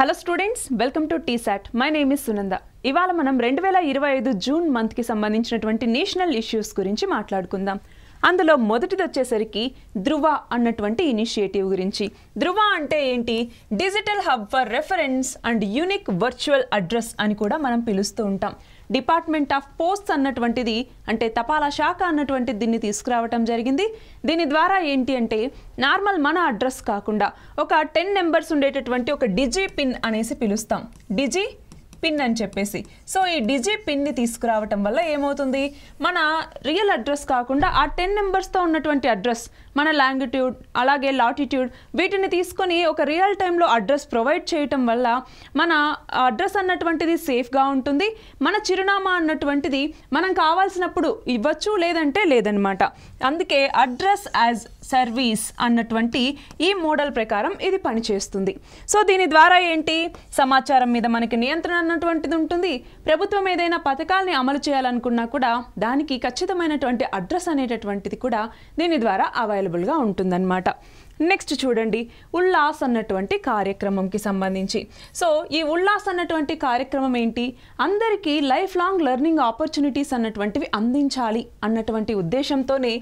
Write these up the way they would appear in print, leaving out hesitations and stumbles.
Hello students, welcome to T-SAT. My name is Sunanda. ఇవాళ మనం 2025 June మంత్కి సంబంధించినటువంటి నేషనల్ ఇష్యూస్ గురించి మాట్లాడుకుందాం. అందులో మొదటిది వచ్చేసరికి ధృవ అన్నటువంటి ఇనిషియేటివ్ గురించి. ధృవ అంటే ఏంటి? Digital hub for reference and unique virtual address అని కూడా మనం పిలుస్తూ ఉంటాం. డిపార్ట్మెంట్ ఆఫ్ పోస్ట్స్ అన్నటువంటిది, అంటే తపాలా శాఖ అన్నటువంటిది దీన్ని తీసుకురావటం జరిగింది. దీని ద్వారా ఏంటి అంటే నార్మల్ మన అడ్రస్ కాకుండా ఒక 10 నెంబర్స్ ఉండేటటువంటి ఒక డిజి పిన్ అనేసి పిలుస్తాం. డిజి పిన్ అని చెప్పేసి. సో ఈ డిజి పిన్ని తీసుకురావటం వల్ల ఏమవుతుంది, మన రియల్ అడ్రస్ కాకుండా ఆ 10 నెంబర్స్తో ఉన్నటువంటి అడ్రస్, మన లాంగిట్యూడ్ అలాగే లాటిట్యూడ్ వీటిని తీసుకొని ఒక రియల్ టైంలో అడ్రస్ ప్రొవైడ్ చేయటం వల్ల మన అడ్రస్ అన్నటువంటిది సేఫ్గా ఉంటుంది. మన చిరునామా అన్నటువంటిది మనం కావాల్సినప్పుడు ఇవ్వచ్చు, లేదంటే లేదనమాట. అందుకే అడ్రస్ యాజ్ సర్వీస్ అన్నటువంటి ఈ మోడల్ ప్రకారం ఇది పనిచేస్తుంది. సో దీని ద్వారా ఏంటి, సమాచారం మీద మనకి నియంత్రణ అన్నటువంటిది ఉంటుంది. ప్రభుత్వం ఏదైనా పథకాలని అమలు చేయాలనుకున్నా కూడా దానికి ఖచ్చితమైనటువంటి అడ్రస్ అనేటటువంటిది కూడా దీని ద్వారా అవైలబుల్గా ఉంటుందన్నమాట. నెక్స్ట్ చూడండి, ఉల్లాస్ అన్నటువంటి కార్యక్రమంకి సంబంధించి. సో ఈ ఉల్లాస్ అన్నటువంటి కార్యక్రమం ఏంటి, అందరికీ లైఫ్ లాంగ్ లెర్నింగ్ ఆపర్చునిటీస్ అన్నటువంటివి అందించాలి అన్నటువంటి ఉద్దేశంతోనే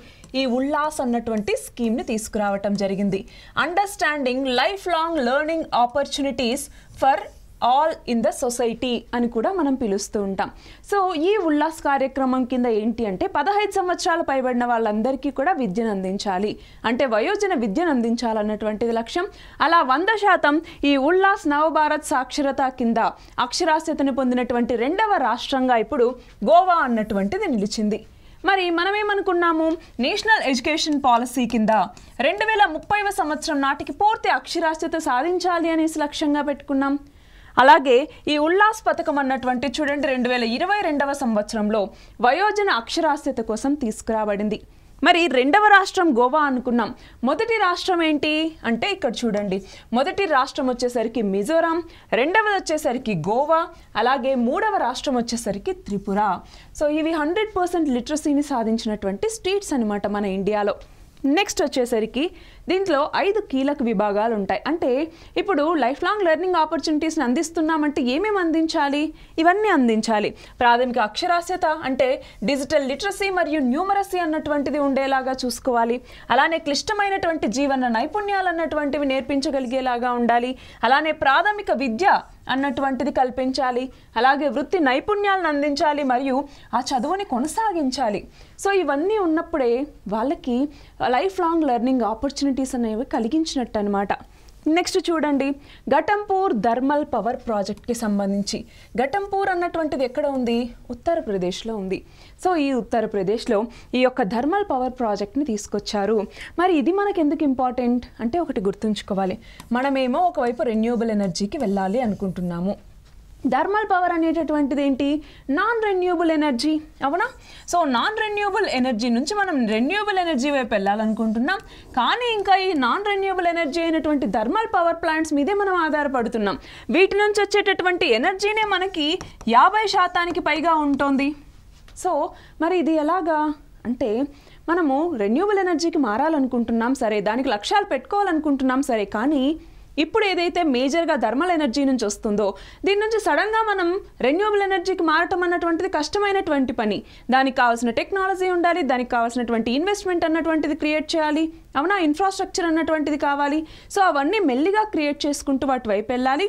ఈ ఉల్లాస్ అన్నటువంటి స్కీమ్ని తీసుకురావటం జరిగింది. Understanding life long learning opportunities for all in the society అని కూడా మనం పిలుస్తూ ఉంటాం. సో ఈ ఉల్లాస్ కార్యక్రమం కింద ఏంటి అంటే 15 సంవత్సరాలు పైబడిన వాళ్ళందరికీ కూడా విద్యను అందించాలి, అంటే వయోజన విద్యను అందించాలన్నటువంటిది లక్ష్యం. అలా 100% ఈ ఉల్లాస్ నవభారత్ సాక్షరత కింద అక్షరాస్యతను పొందినటువంటి 2వ రాష్ట్రంగా ఇప్పుడు గోవా అన్నటువంటిది నిలిచింది. మరి మనమేమనుకున్నాము, నేషనల్ ఎడ్యుకేషన్ పాలసీ కింద 2030వ సంవత్సరం నాటికి పూర్తి అక్షరాస్యత సాధించాలి అనేసి లక్ష్యంగా పెట్టుకున్నాం. అలాగే ఈ ఉల్లాస్ పథకం అన్నటువంటి చూడండి 2022వ సంవత్సరంలో వయోజన అక్షరాస్యత కోసం తీసుకురాబడింది. మరి 2వ రాష్ట్రం గోవా అనుకున్నాం. మొదటి రాష్ట్రం ఏంటి అంటే ఇక్కడ చూడండి, మొదటి రాష్ట్రం వచ్చేసరికి మిజోరాం, 2వది వచ్చేసరికి గోవా, అలాగే 3వ రాష్ట్రం వచ్చేసరికి త్రిపుర. సో ఇవి 100% లిటరసీని సాధించినటువంటి స్టేట్స్ అనమాట మన ఇండియాలో. నెక్స్ట్ వచ్చేసరికి దీంట్లో 5 కీలక విభాగాలు ఉంటాయి. అంటే ఇప్పుడు లైఫ్ లాంగ్ లెర్నింగ్ ఆపర్చునిటీస్ని అందిస్తున్నామంటే ఏమేమి అందించాలి, ఇవన్నీ అందించాలి. ప్రాథమిక అక్షరాస్యత అంటే డిజిటల్ లిటరసీ మరియు న్యూమరసీ అన్నటువంటిది ఉండేలాగా చూసుకోవాలి. అలానే క్లిష్టమైనటువంటి జీవన నైపుణ్యాలు అన్నటువంటివి నేర్పించగలిగేలాగా ఉండాలి. అలానే ప్రాథమిక విద్య అన్నటువంటిది కల్పించాలి. అలాగే వృత్తి నైపుణ్యాలను అందించాలి మరియు ఆ చదువుని కొనసాగించాలి. సో ఇవన్నీ ఉన్నప్పుడే వాళ్ళకి లైఫ్ లాంగ్ లెర్నింగ్ ఆపర్చునిటీస్ అనేవి కలిగించినట్టు అనమాట. నెక్స్ట్ చూడండి, ఘటంపూర్ థర్మల్ పవర్ ప్రాజెక్ట్కి సంబంధించి. ఘటంపూర్ అన్నటువంటిది ఎక్కడ ఉంది, ఉత్తరప్రదేశ్లో ఉంది. సో ఈ ఉత్తరప్రదేశ్లో ఈ యొక్క థర్మల్ పవర్ ప్రాజెక్ట్ని తీసుకొచ్చారు. మరి ఇది మనకు ఎందుకు ఇంపార్టెంట్ అంటే ఒకటి గుర్తుంచుకోవాలి, మనమేమో ఒకవైపు రెన్యూవబుల్ ఎనర్జీకి వెళ్ళాలి అనుకుంటున్నాము. థర్మల్ పవర్ అనేటటువంటిది ఏంటి, నాన్ రెన్యూవబుల్ ఎనర్జీ, అవునా? సో నాన్ రెన్యూవబుల్ ఎనర్జీ నుంచి మనం రెన్యూవబుల్ ఎనర్జీ వైపు వెళ్ళాలనుకుంటున్నాం. కానీ ఇంకా ఈ నాన్ రెన్యూవబుల్ ఎనర్జీ అయినటువంటి థర్మల్ పవర్ ప్లాంట్స్ మీదే మనం ఆధారపడుతున్నాం. వీటి నుంచి వచ్చేటటువంటి ఎనర్జీనే మనకి 50% పైగా ఉంటుంది. సో మరి ఇది ఎలాగా అంటే మనము రెన్యూవబుల్ ఎనర్జీకి మారాలనుకుంటున్నాం సరే, దానికి లక్ష్యాలు పెట్టుకోవాలనుకుంటున్నాం సరే, కానీ ఇప్పుడు ఏదైతే మేజర్గా థర్మల్ ఎనర్జీ నుంచి వస్తుందో దీని నుంచి సడన్గా మనం రెన్యూవబుల్ ఎనర్జీకి మారటం అన్నటువంటిది కష్టమైనటువంటి పని. దానికి కావాల్సిన టెక్నాలజీ ఉండాలి, దానికి కావాల్సినటువంటి ఇన్వెస్ట్మెంట్ అన్నటువంటిది క్రియేట్ చేయాలి, అవునా? ఇన్ఫ్రాస్ట్రక్చర్ అన్నటువంటిది కావాలి. సో అవన్నీ మెల్లిగా క్రియేట్ చేసుకుంటూ వాటి వైపు వెళ్ళాలి.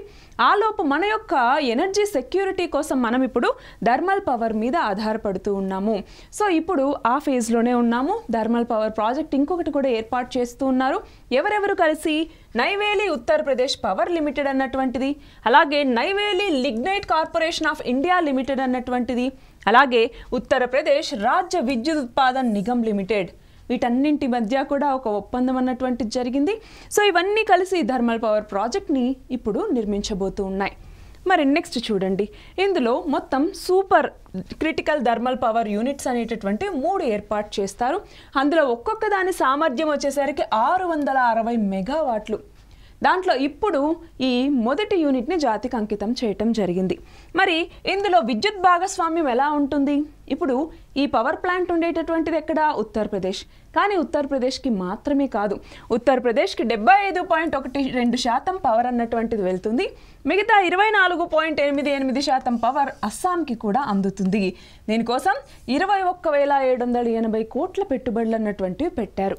ఆలోపు మన యొక్క ఎనర్జీ సెక్యూరిటీ కోసం మనం ఇప్పుడు థర్మల్ పవర్ మీద ఆధారపడుతూ ఉన్నాము. సో ఇప్పుడు ఆ ఫేజ్లోనే ఉన్నాము. థర్మల్ పవర్ ప్రాజెక్ట్ ఇంకొకటి కూడా ఏర్పాటు చేస్తూ ఉన్నారు. ఎవరెవరు కలిసి, నైవేలి ఉత్తరప్రదేశ్ పవర్ లిమిటెడ్ అన్నటువంటిది, అలాగే Neyveli lignite corporation of India limited అన్నటువంటిది, అలాగే ఉత్తరప్రదేశ్ రాజ్య విద్యుత్ ఉత్పాదన్ నిగమ్ లిమిటెడ్, వీటన్నింటి మధ్య కూడా ఒక ఒప్పందం అన్నటువంటిది జరిగింది. సో ఇవన్నీ కలిసి థర్మల్ పవర్ ప్రాజెక్ట్ని ఇప్పుడు నిర్మించబోతూ ఉన్నాయి. మరి నెక్స్ట్ చూడండి, ఇందులో మొత్తం super critical thermal power units అనేటటువంటి 3 ఏర్పాటు చేస్తారు. అందులో ఒక్కొక్క దాని సామర్థ్యం వచ్చేసరికి 660 మెగావాట్లు. దాంట్లో ఇప్పుడు ఈ మొదటి యూనిట్ని జాతికి అంకితం చేయటం జరిగింది. మరి ఇందులో విద్యుత్ భాగస్వామ్యం ఎలా ఉంటుంది? ఇప్పుడు ఈ పవర్ ప్లాంట్ ఉండేటటువంటిది ఎక్కడ? ఉత్తరప్రదేశ్. కానీ ఉత్తరప్రదేశ్కి మాత్రమే కాదు, ఉత్తరప్రదేశ్కి 75.12% పవర్ అన్నటువంటిది వెళ్తుంది. మిగతా 24.88% పవర్ అస్సాంకి కూడా అందుతుంది. దీనికోసం 21,780 కోట్ల పెట్టుబడులు అన్నటువంటివి పెట్టారు.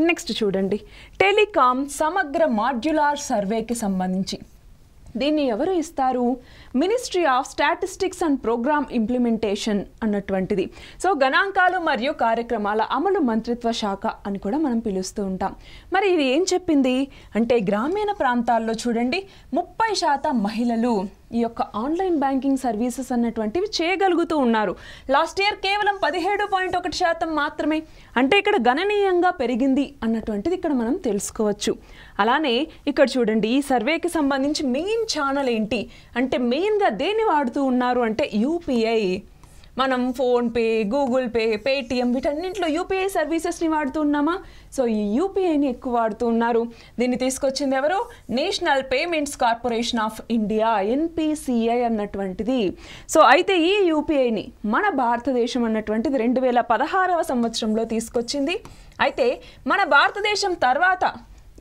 నెక్స్ట్ చూడండి, టెలికాం సమగ్ర మాడ్యులార్ సర్వేకి సంబంధించి దీన్ని ఎవరు ఇస్తారు? Ministry of statistics and programme implementation అన్నటువంటిది. సో గణాంకాలు మరియు కార్యక్రమాల అమలు మంత్రిత్వ శాఖ అని కూడా మనం పిలుస్తూ ఉంటాం. మరి ఇది ఏం చెప్పింది అంటే, గ్రామీణ ప్రాంతాల్లో చూడండి 30% మహిళలు ఈ యొక్క ఆన్లైన్ బ్యాంకింగ్ సర్వీసెస్ అన్నటువంటివి చేయగలుగుతూ ఉన్నారు. లాస్ట్ ఇయర్ కేవలం 17.1% మాత్రమే. అంటే ఇక్కడ గణనీయంగా పెరిగింది అన్నటువంటిది ఇక్కడ మనం తెలుసుకోవచ్చు. అలానే ఇక్కడ చూడండి, ఈ సర్వేకి సంబంధించి మెయిన్ ఛానల్ ఏంటి అంటే, మెయిన్గా దేన్ని వాడుతూ ఉన్నారు అంటే యూపీఐ. మనం ఫోన్పే, గూగుల్ పే, పేటిఎం వీటన్నింటిలో యూపీఐ సర్వీసెస్ని వాడుతూ ఉన్నామా? సో ఈ యూపీఐని ఎక్కువ వాడుతూ ఉన్నారు. దీన్ని తీసుకొచ్చింది ఎవరు? National payments corporation of India, NPCI అన్నటువంటిది. సో అయితే ఈ యూపీఐని మన భారతదేశం అన్నటువంటిది 2016వ సంవత్సరంలో తీసుకొచ్చింది. అయితే మన భారతదేశం తర్వాత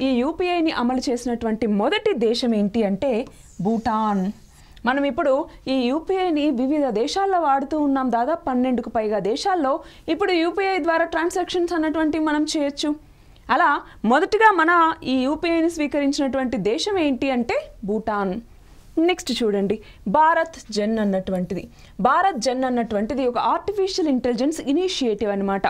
ఈ యూపీఐని అమలు చేసినటువంటి మొదటి దేశం ఏంటి అంటే భూటాన్. మనం ఇప్పుడు ఈ యూపీఐని వివిధ దేశాల్లో వాడుతూ ఉన్నాం. దాదాపు 12కు పైగా దేశాల్లో ఇప్పుడు యూపీఐ ద్వారా ట్రాన్సాక్షన్స్ అన్నటువంటివి మనం చేయొచ్చు. అలా మొదటిగా మన ఈ యూపీఐని స్వీకరించినటువంటి దేశం ఏంటి అంటే భూటాన్. నెక్స్ట్ చూడండి, భారత్ జెన్ అన్నటువంటిది. భారత్ జెన్ అన్నటువంటిది ఒక ఆర్టిఫిషియల్ ఇంటెలిజెన్స్ ఇనిషియేటివ్ అనమాట.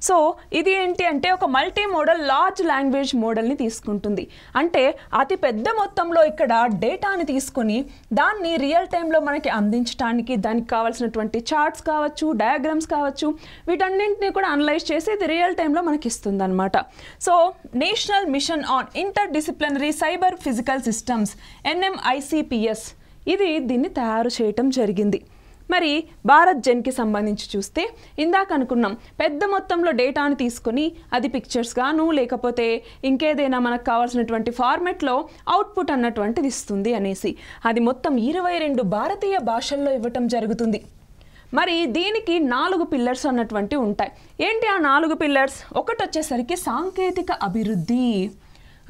సో ఇది ఏంటి అంటే ఒక మల్టీ మోడల్ లార్జ్ లాంగ్వేజ్ మోడల్ని తీసుకుంటుంది. అంటే అతి పెద్ద మొత్తంలో ఇక్కడ డేటాని తీసుకొని దాన్ని రియల్ టైంలో మనకి అందించడానికి, దానికి కావాల్సినటువంటి చార్ట్స్ కావచ్చు, డయాగ్రామ్స్ కావచ్చు, వీటన్నింటినీ కూడా అనలైజ్ చేసి ఇది రియల్ టైంలో మనకి ఇస్తుంది అనమాట. So national mission on inter disciplinary cyber physical systems NMICPS ఇది దీన్ని తయారు చేయటం జరిగింది. మరి భారత్ జెన్కి సంబంధించి చూస్తే ఇందాక అనుకున్నాం, పెద్ద మొత్తంలో డేటాను తీసుకొని అది పిక్చర్స్ గాను లేకపోతే ఇంకేదైనా మనకు కావాల్సినటువంటి ఫార్మెట్లో అవుట్పుట్ అన్నటువంటిది ఇస్తుంది అనేసి. అది మొత్తం 22 భారతీయ భాషల్లో ఇవ్వటం జరుగుతుంది. మరి దీనికి 4 పిల్లర్స్ అన్నటువంటివి ఉంటాయి. ఏంటి ఆ 4 పిల్లర్స్? ఒకటి వచ్చేసరికి సాంకేతిక అభివృద్ధి,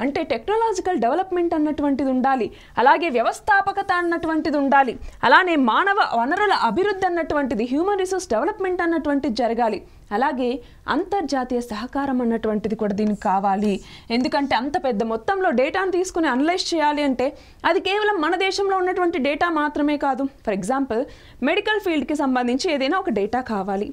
అంటే టెక్నాలజికల్ డెవలప్మెంట్ అన్నటువంటిది ఉండాలి. అలాగే వ్యవస్థాపకత అన్నటువంటిది ఉండాలి. అలానే మానవ వనరుల అభివృద్ధి అన్నటువంటిది, హ్యూమన్ రిసోర్స్ డెవలప్మెంట్ అన్నటువంటిది జరగాలి. అలాగే అంతర్జాతీయ సహకారం అన్నటువంటిది కూడా దీనికి కావాలి. ఎందుకంటే అంత పెద్ద మొత్తంలో డేటాను తీసుకుని అనలైజ్ చేయాలి అంటే అది కేవలం మన దేశంలో ఉన్నటువంటి డేటా మాత్రమే కాదు. ఫర్ ఎగ్జాంపుల్ మెడికల్ ఫీల్డ్కి సంబంధించి ఏదైనా ఒక డేటా కావాలి.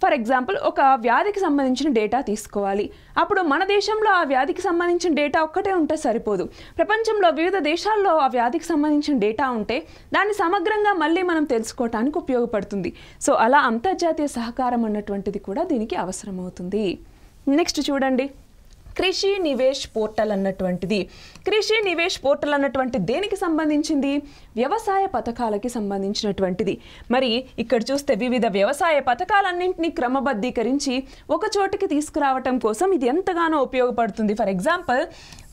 ఫర్ ఎగ్జాంపుల్ ఒక వ్యాధికి సంబంధించిన డేటా తీసుకోవాలి. అప్పుడు మన దేశంలో ఆ వ్యాధికి సంబంధించిన డేటా ఒక్కటే ఉంటే సరిపోదు. ప్రపంచంలో వివిధ దేశాల్లో ఆ వ్యాధికి సంబంధించిన డేటా ఉంటే దాన్ని సమగ్రంగా మళ్ళీ మనం తెలుసుకోవటానికి ఉపయోగపడుతుంది. సో అలా అంతర్జాతీయ సహకారం అన్నటువంటిది కూడా దీనికి అవసరమవుతుంది. నెక్స్ట్ చూడండి, కృషి నివేష్ పోర్టల్ అన్నటువంటిది. కృషి నివేష్ పోర్టల్ అన్నటువంటి దేనికి సంబంధించింది? వ్యవసాయ పథకాలకి సంబంధించినటువంటిది. మరి ఇక్కడ చూస్తే వివిధ వ్యవసాయ పథకాలన్నింటినీ క్రమబద్ధీకరించి ఒక చోటికి తీసుకురావటం కోసం ఇది ఎంతగానో ఉపయోగపడుతుంది. For example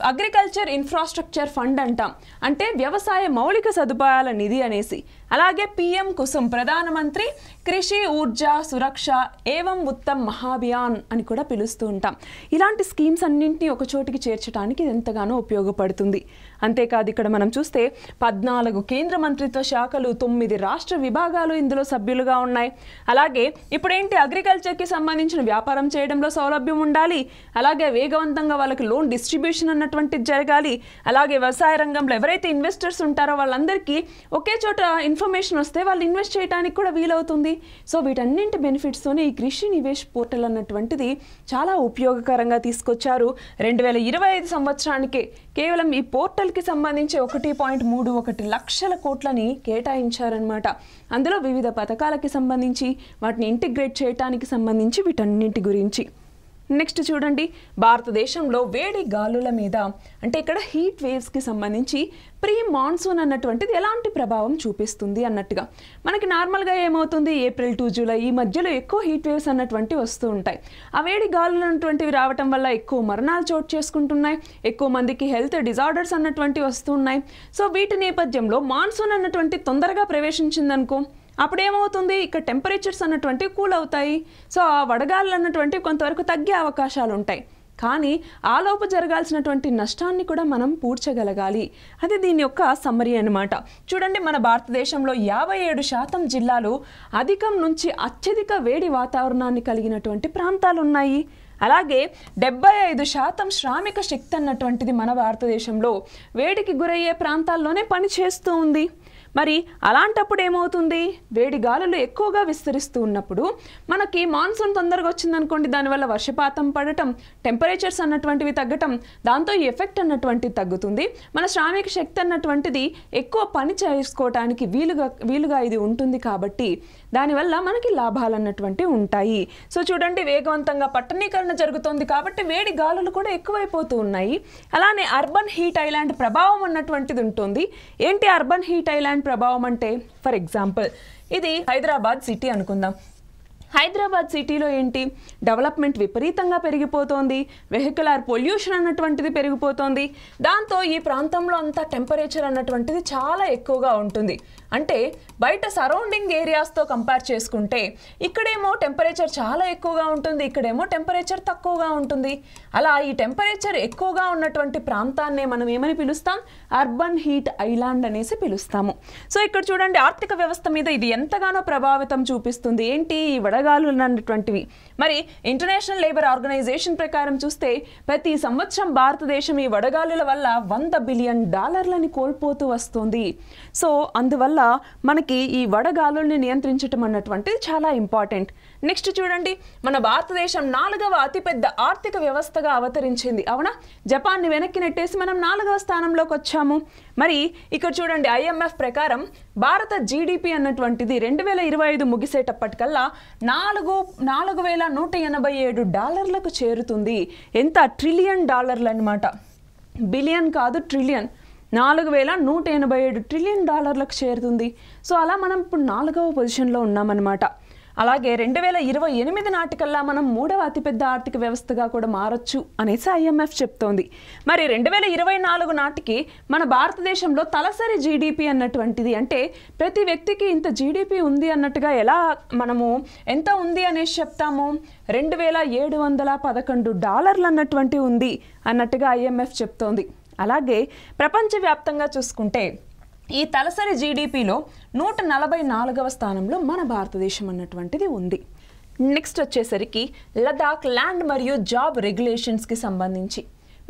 agriculture infrastructure fund అంటాం, అంటే వ్యవసాయ మౌలిక సదుపాయాల నిధి అనేసి. అలాగే PM కుసుమ్, ప్రధానమంత్రి కృషి ఊర్జా సురక్ష ఏవం ఉత్తమ్ మహాభియాన్ అని కూడా పిలుస్తూ ఉంటాం. ఇలాంటి స్కీమ్స్ అన్నింటినీ ఒక చోటికి చేర్చడానికి ఇది ఎంతగానో ఉపయోగపడుతుంది. అంతేకాదు ఇక్కడ మనం చూస్తే 14 కేంద్ర మంత్రిత్వ శాఖలు, 9 రాష్ట్ర విభాగాలు ఇందులో సభ్యులుగా ఉన్నాయి. అలాగే ఇప్పుడేంటి, అగ్రికల్చర్కి సంబంధించిన వ్యాపారం చేయడంలో సౌలభ్యం ఉండాలి. అలాగే వేగవంతంగా వాళ్ళకి లోన్ డిస్ట్రిబ్యూషన్ అన్నటువంటిది జరగాలి. అలాగే వ్యవసాయ రంగంలో ఎవరైతే ఇన్వెస్టర్స్ ఉంటారో వాళ్ళందరికీ ఒకే చోట ఇన్ఫర్మేషన్ వస్తే వాళ్ళు ఇన్వెస్ట్ చేయడానికి కూడా వీలవుతుంది. సో వీటన్నింటి బెనిఫిట్స్తోనే ఈ కృషి నివేష్ పోర్టల్ అన్నటువంటిది చాలా ఉపయోగకరంగా తీసుకొచ్చారు. 2025 సంవత్సరానికి కేవలం ఈ పోర్టల్కి సంబంధించి 1.31 లక్షల కోట్లని కేటాయించారనమాట. అందులో వివిధ పథకాలకి సంబంధించి వాటిని ఇంటిగ్రేట్ చేయడానికి సంబంధించి వీటన్నింటి గురించి. నెక్స్ట్ చూడండి, భారతదేశంలో వేడి గాలుల మీద అంటే ఇక్కడ హీట్ వేవ్స్కి సంబంధించి ప్రీ మాన్సూన్ అన్నటువంటిది ఎలాంటి ప్రభావం చూపిస్తుంది అన్నట్టుగా. మనకి నార్మల్గా ఏమవుతుంది, ఏప్రిల్ టు జూలై ఈ మధ్యలో ఎక్కువ హీట్ వేవ్స్ అన్నటువంటివి వస్తూ ఉంటాయి. ఆ వేడి గాలులు అన్నటువంటివి రావటం వల్ల ఎక్కువ మరణాలు చోటు చేసుకుంటున్నాయి, ఎక్కువ మందికి హెల్త్ డిజార్డర్స్ అన్నటువంటివి వస్తున్నాయి. సో వీటి నేపథ్యంలో మాన్సూన్ అన్నటువంటి తొందరగా ప్రవేశించిందనుకో, అప్పుడు ఏమవుతుంది, ఇక్కడ టెంపరేచర్స్ అన్నటువంటివి కూల్ అవుతాయి. సో ఆ వడగాళ్ళు అన్నటువంటివి కొంతవరకు తగ్గే అవకాశాలు ఉంటాయి. కానీ ఆలోపు జరగాల్సినటువంటి నష్టాన్ని కూడా మనం పూడ్చగలగాలి. అది దీని యొక్క సమ్మరీ అన్నమాట. చూడండి, మన భారతదేశంలో 57% జిల్లాలు అధికం నుంచి అత్యధిక వేడి వాతావరణాన్ని కలిగినటువంటి ప్రాంతాలు ఉన్నాయి. అలాగే 75% శ్రామిక శక్తి అన్నటువంటిది మన భారతదేశంలో వేడికి గురయ్యే ప్రాంతాల్లోనే పనిచేస్తూ ఉంది. మరి అలాంటప్పుడు ఏమవుతుంది, వేడి గాలులు ఎక్కువగా విస్తరిస్తూ ఉన్నప్పుడు మనకి మాన్సూన్ తొందరగా వచ్చిందనుకోండి, దానివల్ల వర్షపాతం పడటం, టెంపరేచర్స్ అన్నటువంటివి తగ్గటం, దాంతో ఈ ఎఫెక్ట్ అన్నటువంటిది తగ్గుతుంది. మన శ్రామిక శక్తి అన్నటువంటిది ఎక్కువ పని చేసుకోవటానికి వీలుగా ఇది ఉంటుంది. కాబట్టి దానివల్ల మనకి లాభాలు అన్నటువంటివి ఉంటాయి. సో చూడండి, వేగవంతంగా పట్టణీకరణ జరుగుతుంది కాబట్టి వేడి గాలులు కూడా ఎక్కువైపోతూ ఉన్నాయి. అలానే అర్బన్ హీట్ ఐలాండ్ ప్రభావం అన్నటువంటిది ఉంటుంది. ఏంటి అర్బన్ హీట్ ఐలాండ్ ప్రభావం అంటే, ఫర్ ఎగ్జాంపుల్ ఇది హైదరాబాద్ సిటీ అనుకుందాం. హైదరాబాద్ సిటీలో ఏంటి, డెవలప్మెంట్ విపరీతంగా పెరిగిపోతోంది, వెహికులర్ పొల్యూషన్ అన్నటువంటిది పెరిగిపోతోంది. దాంతో ఈ ప్రాంతంలో అంతా టెంపరేచర్ అన్నటువంటిది చాలా ఎక్కువగా ఉంటుంది. అంటే బయట సరౌండింగ్ ఏరియాస్తో కంపేర్ చేసుకుంటే ఇక్కడేమో టెంపరేచర్ చాలా ఎక్కువగా ఉంటుంది, ఇక్కడేమో టెంపరేచర్ తక్కువగా ఉంటుంది. అలా ఈ టెంపరేచర్ ఎక్కువగా ఉన్నటువంటి ప్రాంతాన్నే మనం ఏమని పిలుస్తాం, అర్బన్ హీట్ ఐలాండ్ అనేసి పిలుస్తాము. సో ఇక్కడ చూడండి, ఆర్థిక వ్యవస్థ మీద ఇది ఎంతగానో ప్రభావితం చూపిస్తుంది. ఏంటి ఈ వడగాలు అన్నటువంటివి. మరి ఇంటర్నేషనల్ లేబర్ ఆర్గనైజేషన్ ప్రకారం చూస్తే ప్రతి సంవత్సరం భారతదేశం ఈ వడగాలుల వల్ల $100 బిలియన్ కోల్పోతూ వస్తుంది. సో అందువల్ల మనకి ఈ వడగాలుల్ని నియంత్రించడం అన్నటువంటిది చాలా ఇంపార్టెంట్. నెక్స్ట్ చూడండి, మన భారతదేశం 4వ అతిపెద్ద ఆర్థిక వ్యవస్థగా అవతరించింది. అవునా, జపాన్ని వెనక్కి నెట్టేసి మనం 4వ స్థానంలోకి వచ్చాము. మరి ఇక్కడ చూడండి, IMF ప్రకారం భారత జీడిపి అన్నటువంటిది 2025 ముగిసేటప్పటికల్లా $4,187 చేరుతుంది. ఎంత, $1 ట్రిలియన్ అన్నమాట. బిలియన్ కాదు, ట్రిలియన్. $4,187 ట్రిలియన్ చేరుతుంది. సో అలా మనం ఇప్పుడు 4వ పొజిషన్లో ఉన్నామన్నమాట. అలాగే 2028 నాటికల్లా మనం 3వ అతిపెద్ద ఆర్థిక వ్యవస్థగా కూడా మారచ్చు అనేసి IMF చెప్తోంది. మరి 2024 నాటికి మన భారతదేశంలో తలసరి జీడిపి అన్నటువంటిది, అంటే ప్రతి వ్యక్తికి ఇంత జీడిపి ఉంది అన్నట్టుగా ఎలా మనము ఎంత ఉంది అనేసి చెప్తాము, $2,711 అన్నటువంటి ఉంది అన్నట్టుగా IMF చెప్తోంది. అలాగే ప్రపంచవ్యాప్తంగా చూసుకుంటే ఈ తలసరి జీడిపిలో 144వ స్థానంలో మన భారతదేశం అన్నటువంటిది ఉంది. నెక్స్ట్ వచ్చేసరికి లదాఖ్ ల్యాండ్ మరియు జాబ్ రెగ్యులేషన్స్కి సంబంధించి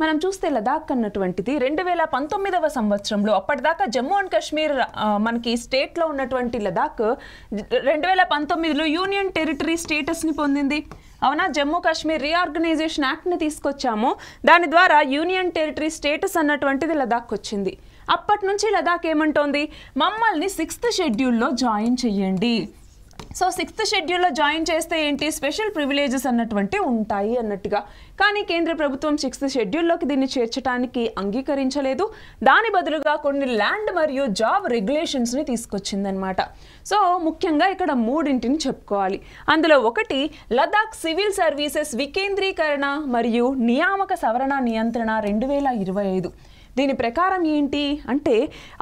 మనం చూస్తే లదాఖ్ అన్నటువంటిది 2019వ సంవత్సరంలో, అప్పటిదాకా జమ్మూ అండ్ కాశ్మీర్ మనకి స్టేట్లో ఉన్నటువంటి లదాఖ్ 2019లో యూనియన్ టెరిటరీ స్టేటస్ని పొందింది. అవునా, జమ్మూ కాశ్మీర్ రీఆర్గనైజేషన్ యాక్ట్ని తీసుకొచ్చాము. దాని ద్వారా యూనియన్ టెరిటరీ స్టేటస్ అన్నటువంటిది లదాఖ్ వచ్చింది. అప్పటి నుంచి లదాఖ్ ఏమంటోంది, మమ్మల్ని 6th షెడ్యూల్లో జాయిన్ చెయ్యండి. సో 6th షెడ్యూల్లో జాయిన్ చేస్తే ఏంటి, స్పెషల్ ప్రివిలేజెస్ అన్నటువంటి ఉంటాయి అన్నట్టుగా. కానీ కేంద్ర ప్రభుత్వం 6th షెడ్యూల్లోకి దీన్ని చేర్చడానికి అంగీకరించలేదు. దాని బదులుగా కొన్ని ల్యాండ్ మరియు జాబ్ రెగ్యులేషన్స్ని తీసుకొచ్చిందనమాట. సో ముఖ్యంగా ఇక్కడ 3ని చెప్పుకోవాలి. అందులో ఒకటి లదాఖ్ సివిల్ సర్వీసెస్ వికేంద్రీకరణ మరియు నియామక సవరణ నియంత్రణ 2025. దీని ప్రకారం ఏంటి అంటే,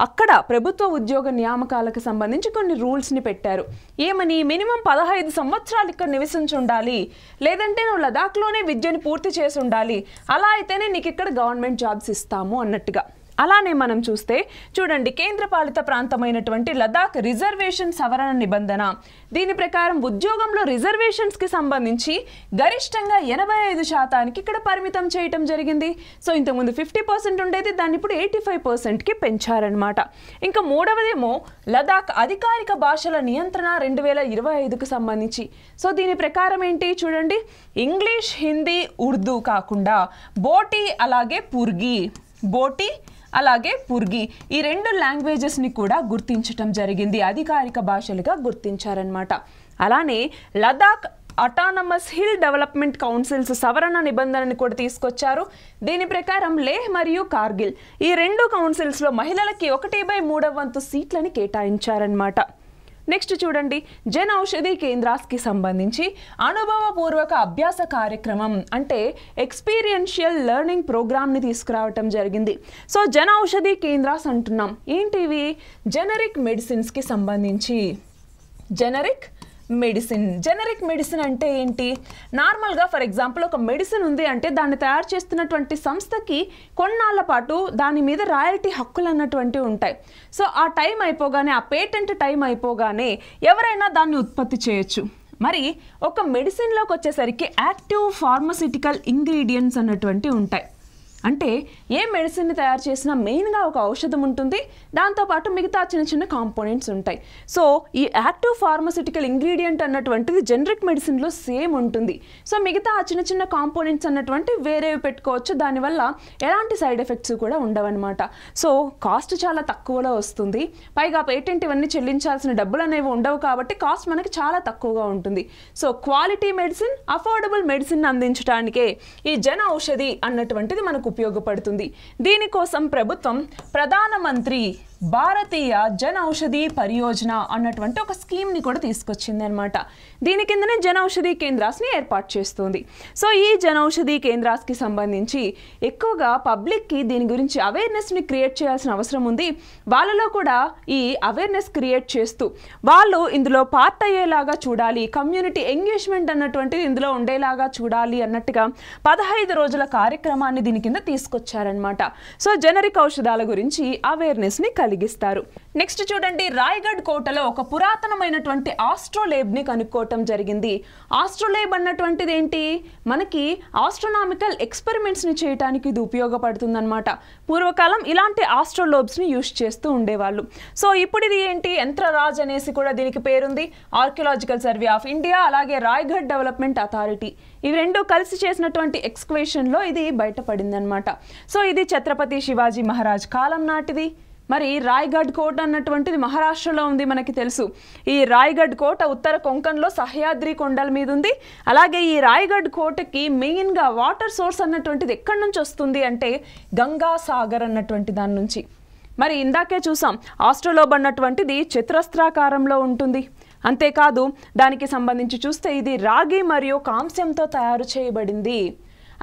అక్కడ ప్రభుత్వ ఉద్యోగ నియామకాలకు సంబంధించి కొన్ని రూల్స్ని పెట్టారు. ఏమని, మినిమం 15 సంవత్సరాలు ఇక్కడ నివసించి ఉండాలి, లేదంటే నువ్వు లదాఖ్లోనే విద్యను పూర్తి చేసి ఉండాలి, అలా అయితేనే నీకు ఇక్కడ గవర్నమెంట్ జాబ్స్ ఇస్తాము అన్నట్టుగా. అలానే మనం చూస్తే చూడండి, కేంద్రపాలిత ప్రాంతమైనటువంటి లదాఖ్ రిజర్వేషన్ సవరణ నిబంధన, దీని ప్రకారం ఉద్యోగంలో రిజర్వేషన్స్కి సంబంధించి గరిష్టంగా 85% ఇక్కడ పరిమితం చేయటం జరిగింది. సో ఇంతకుముందు 50% ఉండేది, దాన్ని ఇప్పుడు 85%కి పెంచారనమాట. ఇంకా మూడవదేమో లదాఖ్ అధికారిక భాషల నియంత్రణ 2025కు సంబంధించి. సో దీని ప్రకారం ఏంటి చూడండి, ఇంగ్లీష్, హిందీ, ఉర్దూ కాకుండా బోటి అలాగే పుర్గి ఈ 2 లాంగ్వేజెస్ని కూడా గుర్తించటం జరిగింది, అధికారిక భాషలుగా గుర్తించారనమాట. అలానే Ladakh autonomous hill development councils సవరణ నిబంధనని కూడా తీసుకొచ్చారు. దీని ప్రకారం లేహ్ మరియు కార్గిల్ ఈ రెండు కౌన్సిల్స్లో మహిళలకి 1/3 వంతు సీట్లని కేటాయించారన్నమాట. నెక్స్ట్ చూడండి, జన్ ఔషధి కేంద్రాస్కి సంబంధించి అనుభవపూర్వక అభ్యాస కార్యక్రమం అంటే ఎక్స్పీరియన్షియల్ లెర్నింగ్ ప్రోగ్రామ్ని తీసుకురావటం జరిగింది. సో జన్ ఔషధి కేంద్రాస్ అంటున్నాం, ఏంటివి? జెనరిక్ మెడిసిన్స్కి సంబంధించి. జెనరిక్ మెడిసిన్ అంటే ఏంటి? నార్మల్గా ఫర్ ఎగ్జాంపుల్ ఒక మెడిసిన్ ఉంది అంటే దాన్ని తయారు చేస్తున్నటువంటి సంస్థకి కొన్నాళ్ళ పాటు దాని మీద రాయల్టీ హక్కులు అన్నటువంటివి ఉంటాయి. సో ఆ టైం అయిపోగానే, ఆ పేటెంట్ టైం అయిపోగానే ఎవరైనా దాన్ని ఉత్పత్తి చేయొచ్చు. మరి ఒక మెడిసిన్లోకి వచ్చేసరికి యాక్టివ్ ఫార్మస్యూటికల్ ఇంగ్రీడియంట్స్ అన్నటువంటివి ఉంటాయి. అంటే ఏ మెడిసిన్ని తయారు చేసినా మెయిన్గా ఒక ఔషధం ఉంటుంది, దాంతోపాటు మిగతా చిన్న చిన్న కాంపోనెంట్స్ ఉంటాయి. సో ఈ యాక్టివ్ ఫార్మస్యూటికల్ ఇంగ్రీడియంట్ అన్నటువంటిది జనరిక్ మెడిసిన్లో సేమ్ ఉంటుంది. సో మిగతా చిన్న చిన్న కాంపోనెంట్స్ అన్నటువంటి వేరేవి పెట్టుకోవచ్చు, దానివల్ల ఎలాంటి సైడ్ ఎఫెక్ట్స్ కూడా ఉండవన్నమాట. సో కాస్ట్ చాలా తక్కువలో వస్తుంది, పైగా పేటెంట్ ఇవన్నీ చెల్లించాల్సిన డబ్బులు అనేవి ఉండవు కాబట్టి కాస్ట్ మనకి చాలా తక్కువగా ఉంటుంది. So quality medicine, affordable medicine అందించడానికే ఈ జన ఔషధి అన్నటువంటిది మనకు ఉపయోగపడుతుంది. దీనికోసం ప్రభుత్వం ప్రధానమంత్రి భారతీయ జన్ ఔషధి పరియోజన అన్నటువంటి ఒక స్కీమ్ని కూడా తీసుకొచ్చింది అనమాట. దీని కిందనే జన్ ఔషధి కేంద్రాస్ని ఏర్పాటు చేస్తుంది. సో ఈ జన్ ఔషధి కేంద్రాస్కి సంబంధించి ఎక్కువగా పబ్లిక్కి దీని గురించి అవేర్నెస్ని క్రియేట్ చేయాల్సిన అవసరం ఉంది. వాళ్ళలో కూడా ఈ అవేర్నెస్ క్రియేట్ చేస్తూ వాళ్ళు ఇందులో పార్ట్ అయ్యేలాగా చూడాలి, కమ్యూనిటీ ఎంగేజ్మెంట్ అన్నటువంటిది ఇందులో ఉండేలాగా చూడాలి అన్నట్టుగా 15 రోజుల కార్యక్రమాన్ని దీని కింద తీసుకొచ్చారనమాట. సో జనరిక్ ఔషధాల గురించి అవేర్నెస్ని కలిగిస్తారు. నెక్స్ట్ చూడండి, రాయ్గఢ్ కోటలో ఒక పురాతనమైనటువంటి ఆస్ట్రోలేబ్ని కనుక్కోవటం జరిగింది. ఆస్ట్రోలేబ్ అన్నటువంటిది ఏంటి? మనకి ఆస్ట్రోనామికల్ ఎక్స్పెరిమెంట్స్ని చేయడానికి ఇది ఉపయోగపడుతుందన్నమాట. పూర్వకాలం ఇలాంటి ఆస్ట్రోలోబ్స్ని యూజ్ చేస్తూ ఉండేవాళ్ళు. సో ఇప్పుడు ఇది ఏంటి? యంత్రరాజ్ అనేసి కూడా దీనికి పేరుంది. ఆర్కియలాజికల్ సర్వే ఆఫ్ ఇండియా అలాగే రాయ్గఢ్ డెవలప్మెంట్ అథారిటీ ఇవి రెండు కలిసి చేసినటువంటి ఎక్స్కవేషన్లో ఇది బయటపడింది అనమాట. సో ఇది ఛత్రపతి శివాజీ మహారాజ్ కాలం నాటిది. మరి రాయ్గఢ్ కోట అన్నటువంటిది మహారాష్ట్రలో ఉంది, మనకి తెలుసు. ఈ రాయ్గఢ్ కోట ఉత్తర కొంకన్లో సహ్యాద్రి కొండల మీద ఉంది. అలాగే ఈ రాయ్గఢ్ కోటకి మెయిన్గా వాటర్ సోర్స్ అన్నటువంటిది ఎక్కడి నుంచి వస్తుంది అంటే గంగా సాగర్ అన్నటువంటి దాని నుంచి. మరి ఇందాకే చూసాం ఆస్ట్రోలోబ్ అన్నటువంటిది చతురస్రాకారంలో ఉంటుంది. అంతేకాదు దానికి సంబంధించి చూస్తే ఇది రాగి మరియు కాంస్యంతో తయారు చేయబడింది.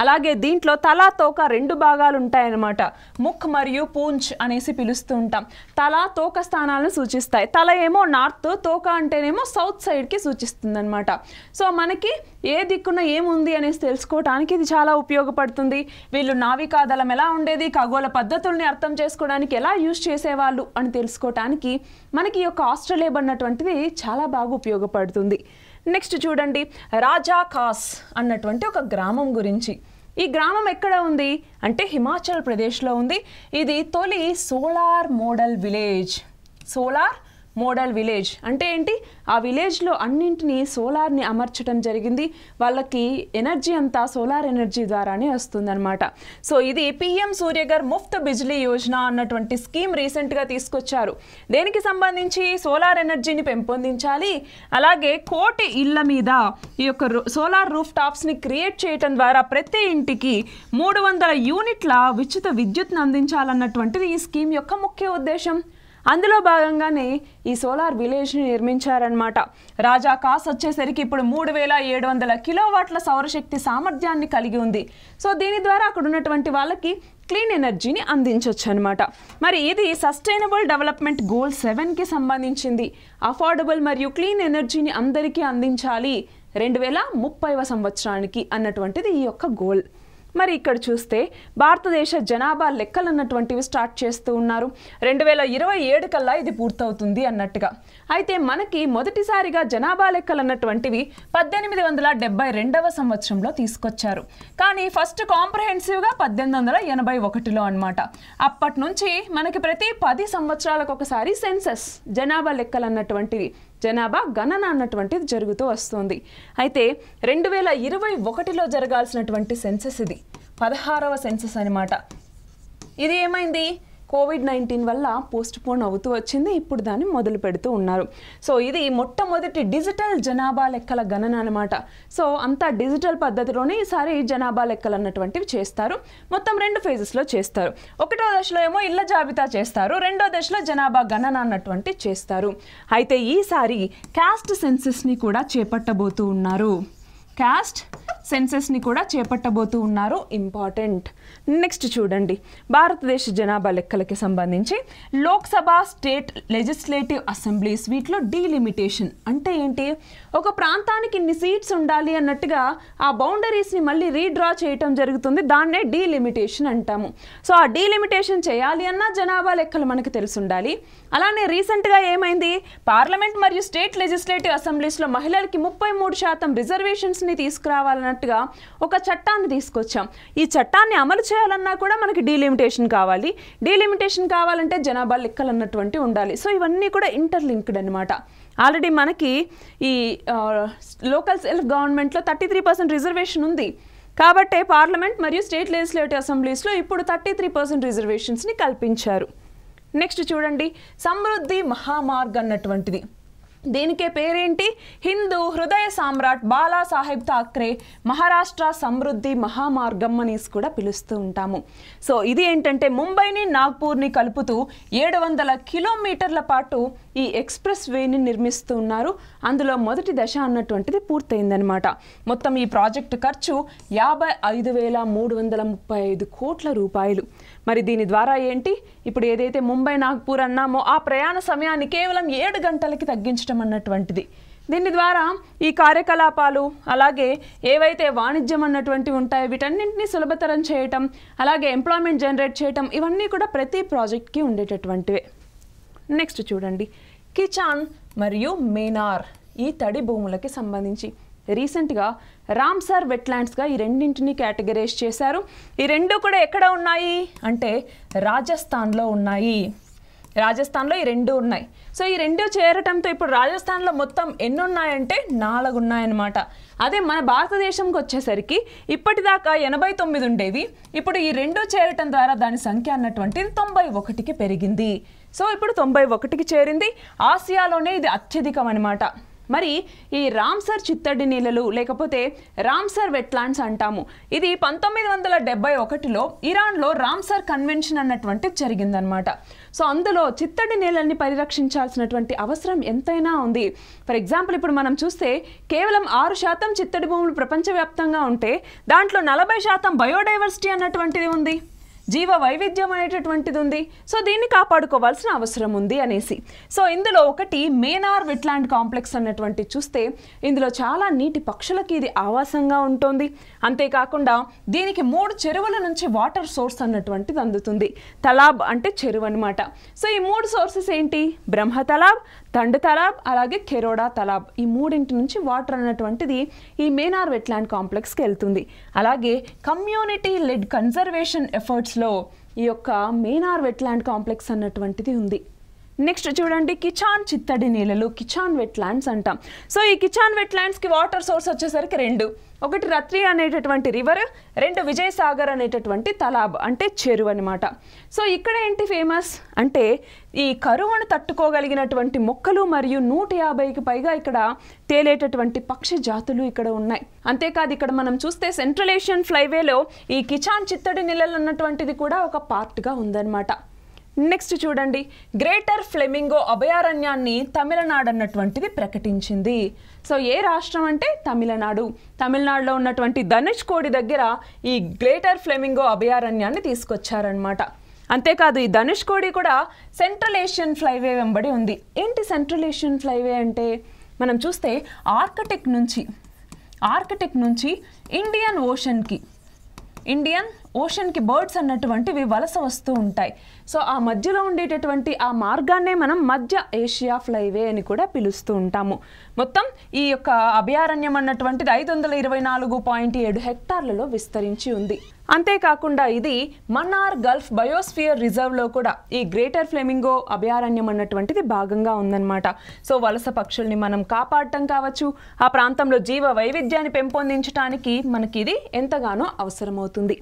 అలాగే దీంట్లో తల తోక 2 భాగాలు ఉంటాయన్నమాట. ముఖ్ మరియు పూంచ్ అనేసి పిలుస్తూ ఉంటాం. తల తోక స్థానాలను సూచిస్తాయి. తల ఏమో నార్త్, తోక అంటేనేమో సౌత్ సైడ్కి సూచిస్తుంది అనమాట. సో మనకి ఏ దిక్కున ఏముంది అనేసి తెలుసుకోవడానికి ఇది చాలా ఉపయోగపడుతుంది. వీళ్ళు నావికాదళం ఎలా ఉండేది, ఖగోళ పద్ధతుల్ని అర్థం చేసుకోవడానికి ఎలా యూజ్ చేసేవాళ్ళు అని తెలుసుకోవడానికి మనకి ఈ యొక్క ఆస్ట్రోలేబ్ అన్నటువంటిది చాలా బాగా ఉపయోగపడుతుంది. నెక్స్ట్ చూడండి, రాజా ఖాస్ అన్నటువంటి ఒక గ్రామం గురించి. ఈ గ్రామం ఎక్కడ ఉంది అంటే హిమాచల్ ప్రదేశ్లో ఉంది. ఇది తొలి solar model village. Solar model village అంటే ఏంటి? ఆ విలేజ్లో అన్నింటినీ సోలార్ని అమర్చడం జరిగింది. వాళ్ళకి ఎనర్జీ అంతా సోలార్ ఎనర్జీ ద్వారానే వస్తుందన్నమాట. సో ఇది పిఎం సూర్యగర్ ముఫ్త్ బిజ్లీ యోజన అన్నటువంటి స్కీమ్ రీసెంట్గా తీసుకొచ్చారు. దేనికి సంబంధించి? సోలార్ ఎనర్జీని పెంపొందించాలి, అలాగే 1 కోటి ఇళ్ల మీద ఈ యొక్క సోలార్ రూఫ్ టాప్స్ని క్రియేట్ చేయటం ద్వారా ప్రతి ఇంటికి 300 యూనిట్ల ఉచిత విద్యుత్ను అందించాలన్నటువంటిది ఈ స్కీమ్ యొక్క ముఖ్య ఉద్దేశం. అందులో భాగంగానే ఈ సోలార్ విలేజ్ని నిర్మించారనమాట. రాజా ఖాస్ వచ్చేసరికి ఇప్పుడు 3700 కిలోవాట్ల సౌరశక్తి సామర్థ్యాన్ని కలిగి ఉంది. సో దీని ద్వారా అక్కడ ఉన్నటువంటి వాళ్ళకి క్లీన్ ఎనర్జీని అందించవచ్చు అనమాట. మరి ఇది సస్టైనబుల్ డెవలప్మెంట్ గోల్ 7కి సంబంధించింది. అఫోర్డబుల్ మరియు క్లీన్ ఎనర్జీని అందరికీ అందించాలి 2030వ సంవత్సరానికి అన్నటువంటిది ఈ యొక్క గోల్. మరి ఇక్కడ చూస్తే భారతదేశ జనాభా లెక్కలు అన్నటువంటివి స్టార్ట్ చేస్తూ ఉన్నారు. 2027 కల్లా ఇది పూర్తవుతుంది అన్నట్టుగా. అయితే మనకి మొదటిసారిగా జనాభా లెక్కలు అన్నటువంటివి 1872వ సంవత్సరంలో తీసుకొచ్చారు. కానీ ఫస్ట్ కాంప్రహెన్సివ్గా 1881లో అనమాట. అప్పటి నుంచి మనకి ప్రతి 10 సంవత్సరాలకు ఒకసారి సెన్సస్ జనాభా లెక్కలు అన్నటువంటివి, జనాభా గణన అన్నటువంటిది జరుగుతూ వస్తుంది. అయితే 2021లో జరగాల్సినటువంటి సెన్సస్ ఇది 16వ సెన్సస్ అనమాట. ఇది ఏమైంది? కోవిడ్-19 వల్ల పోస్ట్ పోన్ అవుతూ వచ్చింది. ఇప్పుడు దాన్ని మొదలు పెడుతూ ఉన్నారు. సో ఇది మొట్టమొదటి డిజిటల్ జనాభా లెక్కల గణన అనమాట. సో అంతా డిజిటల్ పద్ధతిలోనే ఈసారి జనాభా లెక్కలు అన్నటువంటివి చేస్తారు. మొత్తం 2 ఫేజెస్లో చేస్తారు. 1వ దశలో ఏమో ఇళ్ల జాబితా చేస్తారు, 2వ దశలో జనాభా గణన అన్నటువంటి చేస్తారు. అయితే ఈసారి క్యాస్ట్ సెన్సస్ని కూడా చేపట్టబోతూ ఉన్నారు. క్యాస్ట్ సెన్సస్ని కూడా చేపట్టబోతూ ఉన్నారు. ఇంపార్టెంట్. నెక్స్ట్ చూడండి, భారతదేశ జనాభా లెక్కలకి సంబంధించి లోక్సభ, స్టేట్ లెజిస్లేటివ్ అసెంబ్లీస్ వీటిలో డీలిమిటేషన్ అంటే ఏంటి? ఒక ప్రాంతానికి ఇన్ని సీట్స్ ఉండాలి అన్నట్టుగా ఆ బౌండరీస్ని మళ్ళీ రీడ్రా చేయటం జరుగుతుంది. దాన్నే డీలిమిటేషన్ అంటాము. సో ఆ డీలిమిటేషన్ చేయాలి అన్న జనాభా లెక్కలు మనకు తెలిసి ఉండాలి. అలానే రీసెంట్గా ఏమైంది? పార్లమెంట్ మరియు స్టేట్ లెజిస్లేటివ్ అసెంబ్లీస్లో మహిళలకి 33% రిజర్వేషన్స్ని తీసుకురావాలన్నట్టుగా ఒక చట్టాన్ని తీసుకొచ్చాం. ఈ చట్టాన్ని అమలు చేయాలన్నా కూడా మనకి డీలిమిటేషన్ కావాలి. డీలిమిటేషన్ కావాలంటే జనాభా లెక్కలు అన్నటువంటి ఉండాలి. సో ఇవన్నీ కూడా ఇంటర్లింక్డ్ అనమాట. ఆల్రెడీ మనకి ఈ లోకల్ సెల్ఫ్ గవర్నమెంట్లో 33% రిజర్వేషన్ ఉంది. కాబట్టే పార్లమెంట్ మరియు స్టేట్ లెజిస్లేటివ్ అసెంబ్లీస్లో ఇప్పుడు 33% రిజర్వేషన్స్ని కల్పించారు. నెక్స్ట్ చూడండి, సమృద్ధి మహామార్గ్ అన్నటువంటిది. దీనికే పేరేంటి? హిందూ హృదయ సామ్రాట్ బాలాసాహెబ్ థాక్రే మహారాష్ట్ర సమృద్ధి మహామార్గం అనేసి కూడా పిలుస్తూ ఉంటాము. సో ఇది ఏంటంటే ముంబైని నాగ్పూర్ని కలుపుతూ 700 కిలోమీటర్ల పాటు ఈ ఎక్స్ప్రెస్ వేని నిర్మిస్తూ ఉన్నారు. అందులో మొదటి దశ అన్నటువంటిది పూర్తయిందనమాట. మొత్తం ఈ ప్రాజెక్టు ఖర్చు 55,335 కోట్ల రూపాయలు. మరి దీని ద్వారా ఏంటి? ఇప్పుడు ఏదైతే ముంబై నాగ్పూర్ అన్నామో ఆ ప్రయాణ సమయాన్ని కేవలం 7 గంటలకి తగ్గించడం అన్నటువంటిది. దీని ద్వారా ఈ కార్యకలాపాలు అలాగే ఏవైతే వాణిజ్యం అన్నటువంటివి ఉంటాయో వీటన్నింటినీ సులభతరం చేయటం, అలాగే ఎంప్లాయ్మెంట్ జనరేట్ చేయటం, ఇవన్నీ కూడా ప్రతి ప్రాజెక్ట్కి ఉండేటటువంటివే. నెక్స్ట్ చూడండి, కిచాన్ మరియు మేనార్ ఈ తడి భూములకి సంబంధించి రీసెంట్గా రామ్సర్ వెట్లాండ్స్గా ఈ రెండింటిని కేటగరైజ్ చేశారు. ఈ రెండు కూడా ఎక్కడ ఉన్నాయి అంటే రాజస్థాన్లో ఉన్నాయి. రాజస్థాన్లో ఈ రెండు ఉన్నాయి. సో ఈ రెండు చేరటంతో ఇప్పుడు రాజస్థాన్లో మొత్తం ఎన్ని ఉన్నాయంటే 4 ఉన్నాయన్నమాట. అదే మన భారతదేశంకి వచ్చేసరికి ఇప్పటిదాకా 89 ఉండేవి. ఇప్పుడు ఈ రెండు చేరటం ద్వారా దాని సంఖ్య అన్నటువంటిది 91కి పెరిగింది. సో ఇప్పుడు 91కి చేరింది. ఆసియాలోనే ఇది అత్యధికం అనమాట. మరి ఈ రామ్సర్ చిత్తడి నీళ్ళలు లేకపోతే రామ్సర్ వెట్లాండ్స్ అంటాము. ఇది 1971లో ఇరాన్లో రామ్సర్ కన్వెన్షన్ అన్నటువంటి జరిగిందనమాట. సో అందులో చిత్తడి నీళ్ళని పరిరక్షించాల్సినటువంటి అవసరం ఎంతైనా ఉంది. ఫర్ ఎగ్జాంపుల్ ఇప్పుడు మనం చూస్తే కేవలం 6% చిత్తడి భూములు ప్రపంచవ్యాప్తంగా ఉంటే దాంట్లో 40% బయోడైవర్సిటీ అన్నటువంటిది ఉంది, జీవ వైవిధ్యం అనేటటువంటిది ఉంది. సో దీన్ని కాపాడుకోవాల్సిన అవసరం ఉంది అనేసి. సో ఇందులో ఒకటి మేనార్ వెట్లాండ్ కాంప్లెక్స్ అన్నటువంటి చూస్తే ఇందులో చాలా నీటి పక్షులకి ఇది ఆవాసంగా ఉంటుంది. అంతేకాకుండా దీనికి 3 చెరువుల నుంచి వాటర్ సోర్స్ అన్నటువంటిది అందుతుంది. తలాబ్ అంటే చెరువు అనమాట. సో ఈ 3 సోర్సెస్ ఏంటి? బ్రహ్మ తలాబ్, తండ్ తలాబ్, అలాగే కెరోడా తలాబ్. ఈ 3 నుంచి వాటర్ అన్నటువంటిది ఈ మేనార్ వెట్లాండ్ కాంప్లెక్స్కి వెళ్తుంది. అలాగే కమ్యూనిటీ లెడ్ కన్జర్వేషన్ ఎఫర్ట్స్లో ఈ యొక్క మేనార్ వెట్లాండ్ కాంప్లెక్స్ అన్నటువంటిది ఉంది. నెక్స్ట్ చూడండి, కిచాన్ చిత్తడి నీళ్ళలు, కిచాన్ వెట్లాండ్స్ అంటాం. సో ఈ కిచాన్ వెట్లాండ్స్కి వాటర్ సోర్స్ వచ్చేసరికి 2. ఒకటి రత్రి అనేటటువంటి రివర్, 2 విజయ్ సాగర్ అనేటటువంటి తలాబ్ అంటే చెరువు అనమాట. సో ఇక్కడ ఏంటి ఫేమస్ అంటే ఈ కరువును తట్టుకోగలిగినటువంటి మొక్కలు మరియు 150కి పైగా ఇక్కడ తేలేటటువంటి పక్షి జాతులు ఇక్కడ ఉన్నాయి. అంతేకాదు ఇక్కడ మనం చూస్తే సెంట్రల్ ఏషియన్ ఫ్లైవేలో ఈ కిచాన్ చిత్తడి నీళ్ళలు అన్నటువంటిది కూడా ఒక పార్ట్గా ఉందన్నమాట. నెక్స్ట్ చూడండి, గ్రేటర్ ఫ్లెమింగో అభయారణ్యాన్ని తమిళనాడు అన్నటువంటిది ప్రకటించింది. సో ఏ రాష్ట్రం అంటే తమిళనాడు. తమిళనాడులో ఉన్నటువంటి ధనుష్కోడి దగ్గర ఈ గ్రేటర్ ఫ్లెమింగో అభయారణ్యాన్ని తీసుకొచ్చారనమాట. అంతేకాదు ఈ ధనుష్కోడి కూడా సెంట్రల్ ఏషియన్ ఫ్లైవే వెంబడి ఉంది. ఏంటి సెంట్రల్ ఏషియన్ ఫ్లైవే అంటే మనం చూస్తే ఆర్కిటిక్ నుంచి ఇండియన్ ఓషన్కి బర్డ్స్ అన్నటువంటివి వలస వస్తూ ఉంటాయి. సో ఆ మధ్యలో ఉండేటటువంటి ఆ మార్గాన్నే మనం మధ్య ఏషియా ఫ్లైవే అని కూడా పిలుస్తూ ఉంటాము. మొత్తం ఈ యొక్క అభయారణ్యం అన్నటువంటిది 524.7 హెక్టార్లలో విస్తరించి ఉంది. అంతేకాకుండా ఇది మన్నార్ గల్ఫ్ బయోస్ఫియర్ రిజర్వ్లో కూడా ఈ గ్రేటర్ ఫ్లెమింగో అభయారణ్యం అన్నటువంటిది భాగంగా ఉందన్నమాట. సో వలస పక్షుల్ని మనం కాపాడటం కావచ్చు, ఆ ప్రాంతంలో జీవ వైవిధ్యాన్ని పెంపొందించడానికి మనకి ఇది ఎంతగానో అవసరమవుతుంది.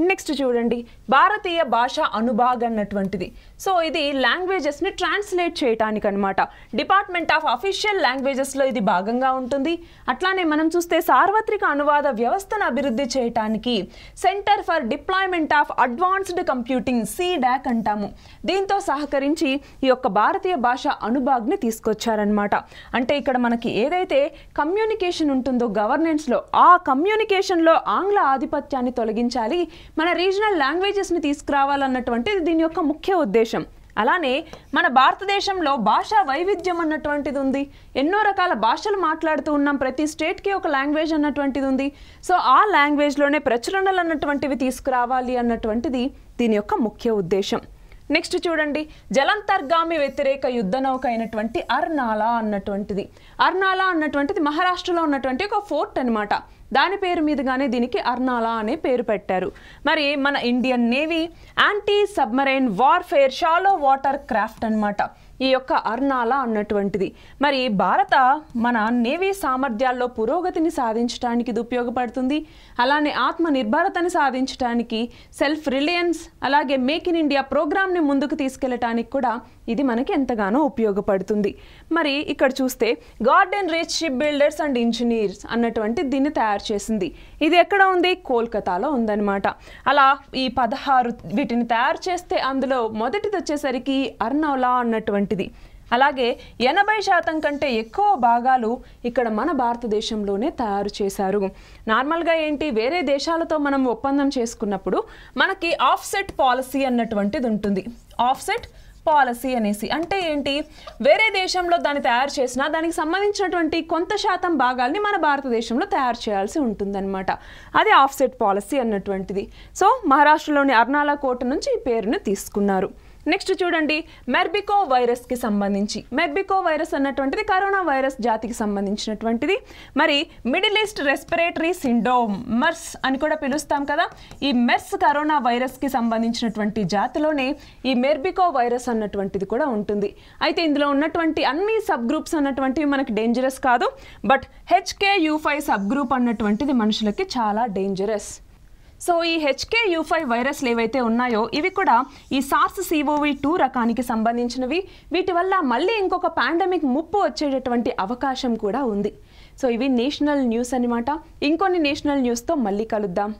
నెక్స్ట్ చూడండి, భారతీయ భాష అనుభాగ్ అన్నటువంటిది. సో ఇది లాంగ్వేజెస్ని ట్రాన్స్లేట్ చేయటానికి అనమాట. డిపార్ట్మెంట్ ఆఫ్ అఫీషియల్ లాంగ్వేజెస్లో ఇది భాగంగా ఉంటుంది. అట్లానే మనం చూస్తే సార్వత్రిక అనువాద వ్యవస్థను అభివృద్ధి చేయటానికి centre for deployment of advanced computing CDAC అంటాము. దీంతో సహకరించి ఈ యొక్క భారతీయ భాష అనుభాగ్ని తీసుకొచ్చారనమాట. అంటే ఇక్కడ మనకి ఏదైతే కమ్యూనికేషన్ ఉంటుందో గవర్నెన్స్లో, ఆ కమ్యూనికేషన్లో ఆంగ్ల ఆధిపత్యాన్ని తొలగించాలి, మన రీజనల్ లాంగ్వేజెస్ని తీసుకురావాలన్నటువంటిది దీని యొక్క ముఖ్య ఉద్దేశం. అలానే మన భారతదేశంలో భాషా వైవిధ్యం అన్నటువంటిది ఉంది. ఎన్నో రకాల భాషలు మాట్లాడుతూ ఉన్నాం. ప్రతి స్టేట్కి ఒక లాంగ్వేజ్ అన్నటువంటిది ఉంది. సో ఆ లాంగ్వేజ్లోనే ప్రచురణలు అన్నటువంటివి తీసుకురావాలి అన్నటువంటిది దీని యొక్క ముఖ్య ఉద్దేశం. నెక్స్ట్ చూడండి, జలంతర్గామి వ్యతిరేక యుద్ధ నౌక అయినటువంటి అర్నాలా అన్నటువంటిది. అర్నాలా అన్నటువంటిది మహారాష్ట్రలో ఉన్నటువంటి ఒక ఫోర్ట్ అనమాట. దాని పేరు మీదుగానే దీనికి అర్నాలా అనే పేరు పెట్టారు. మరి మన Indian navy anti submarine warfare shallow water craft అనమాట ఈ యొక్క అర్నాలా అన్నటువంటిది. మరి మన నేవీ సామర్థ్యాల్లో పురోగతిని సాధించడానికి ఇది ఉపయోగపడుతుంది. అలానే ఆత్మ నిర్భరతని సాధించడానికి, సెల్ఫ్ రిలయన్స్, అలాగే మేక్ ఇన్ ఇండియా ప్రోగ్రామ్ని ముందుకు తీసుకెళ్ళటానికి కూడా ఇది మనకి ఎంతగానో ఉపయోగపడుతుంది. మరి ఇక్కడ చూస్తే garden reach ship builders and engineers అన్నటువంటి దీన్ని తయారు చేసింది. ఇది ఎక్కడ ఉంది? కోల్కతాలో ఉందన్నమాట. అలా ఈ 16 వీటిని తయారు చేస్తే అందులో మొదటిది వచ్చేసరికి అర్నాలా అన్నటువంటిది. అలాగే 80% కంటే ఎక్కువ భాగాలు ఇక్కడ మన భారతదేశంలోనే తయారు చేశారు. నార్మల్గా ఏంటి, వేరే దేశాలతో మనం ఒప్పందం చేసుకున్నప్పుడు మనకి ఆఫ్సెట్ పాలసీ అన్నటువంటిది ఉంటుంది. ఆఫ్సెట్ పాలసీ అనేసి అంటే ఏంటి, వేరే దేశంలో దాన్ని తయారు చేసినా దానికి సంబంధించినటువంటి కొంత శాతం భాగాల్ని మన భారతదేశంలో తయారు చేయాల్సి ఉంటుందన్నమాట. అది ఆఫ్సెట్ పాలసీ అన్నటువంటిది. సో మహారాష్ట్రలోని అర్నాలా కోట నుంచి ఈ పేరును తీసుకున్నారు. నెక్స్ట్ చూడండి, మెర్బికో వైరస్కి సంబంధించి. మెర్బికో వైరస్ అన్నటువంటిది కరోనా వైరస్ జాతికి సంబంధించినటువంటిది. మరి middle east respiratory syndrome, MERS అని కూడా పిలుస్తాం కదా. ఈ మెర్స్ కరోనా వైరస్కి సంబంధించినటువంటి జాతిలోనే ఈ మెర్బికో వైరస్ అన్నటువంటిది కూడా ఉంటుంది. అయితే ఇందులో ఉన్నటువంటి అన్ని సబ్ గ్రూప్స్ అన్నటువంటివి మనకి డేంజరస్ కాదు. బట్ HKU5 సబ్ గ్రూప్ అన్నటువంటిది మనుషులకి చాలా డేంజరస్. సో ఈ HKU5 వైరస్లు ఏవైతే ఉన్నాయో ఇవి కూడా ఈ SARS-CoV-2 రకానికి సంబంధించినవి. వీటి వల్ల మళ్ళీ ఇంకొక పాండమిక్ ముప్పు వచ్చేటటువంటి అవకాశం కూడా ఉంది. సో ఇవి నేషనల్ న్యూస్ అన్నమాట. ఇంకొన్ని నేషనల్ న్యూస్తో మళ్ళీ కలుద్దాం.